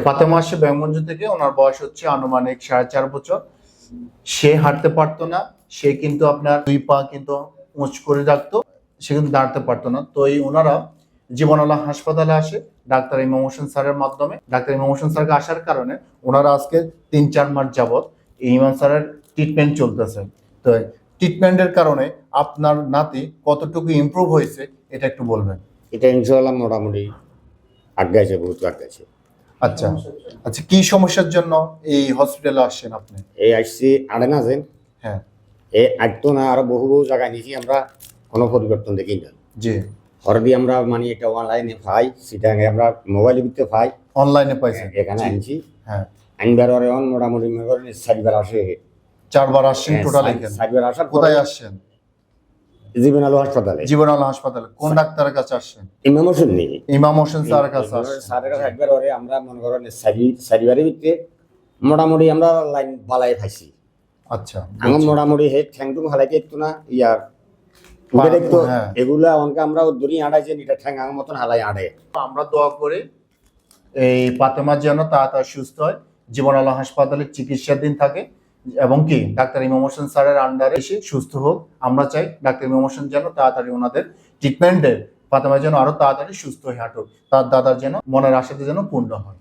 ফাতেমা আসে ব্যাঙ্গঞ্জ থেকে। ওনার বয়স হচ্ছে আনুমানিক 4.5 বছর। সে হাঁটতে পারতো না। সে কিন্তু আপনার 2 পা কিন্তু উঁচ করে রাখতো। সে কিন্তু দাঁড়াতে পারতো না। তো ওনারা জীবনালা হাসপাতালে আসে ডাক্তার ইমাম হোসেন স্যারের মাধ্যমে। ডাক্তার ইমাম হোসেন স্যারকে আসার কারণে ওনারা আজকে 3-4 মাস যাবত এই ইমাম স্যারের ট্রিটমেন্ট চলতেছে। তো ট্রিটমেন্টের কারণে আপনার নাতি কতটুকু ইমপ্রুভ হয়েছে এটা একটু বলবেন। এটা ইনশাআল্লাহ মোটামুটি আগাইছে, বহুত আগাইছে। আচ্ছা আচ্ছা, কি সমস্যার জন্য এই হসপিটালে আসছেন আপনি? এই আসছি আড়ে না যেন, হ্যাঁ এই আটতো না, আরো বহু বহু জায়গায় নিয়েছি আমরা, কোনো পরিবর্তন দেখি না। জি, হরদি আমরা মানে এটা অনলাইনে পাই, সেটা আমরা মোবাইলের ভিতরে পাই, অনলাইনে পাইছেন? এখানে আনছি। হ্যাঁ, আনবার পরে মোটামুটি মনে করেন 4 বার আসে। 4 বার আসছেন টোটাল এখানে? 4 বার আসার কোথায় আসছেন? জীবন আলো হাসপাতালে। জীবন আলো হাসপাতালে। কোন ডাক্তারের কাছে আসছেন? ইমাম হোসেন নেই, ইমাম হোসেন স্যারের কাছে আসছেন। স্যারের কাছে একবার পরে আমরা মনে করেন 4 বারের ভিতরে মোটামুটি আমরা লাইন বালাই পাইছি। আচ্ছা, আমার মোটামুটি হে ঠ্যাংটুং হালাইতে একটু না ইয়ার উঠে দেখতো, হ্যাঁ। এগুলা অনকে আমরা দড়ি আড়াইছেন, এটা ঠ্যাং আমার মতন হালাই আড়ে। আমরা দোয়া করি এই ফাতেমা যেন তাড়াতাড়ি সুস্থ হয়, জীবন আলো হাসপাতালে চিকিৎসাধীন থাকে এবং কি ডাক্তার ইমাম হোসেন স্যারের আন্ডারে এসে সুস্থ হোক। আমরা চাই ডাক্তার ইমাম হোসেন যেন তাড়াতাড়ি ওনাদের ট্রিটমেন্টে ফাতেমা যেন আরো তাড়াতাড়ি সুস্থ হয়ে হাঁটুক, তার দাদার যেন মনের আশাতে যেন পূর্ণ হয়।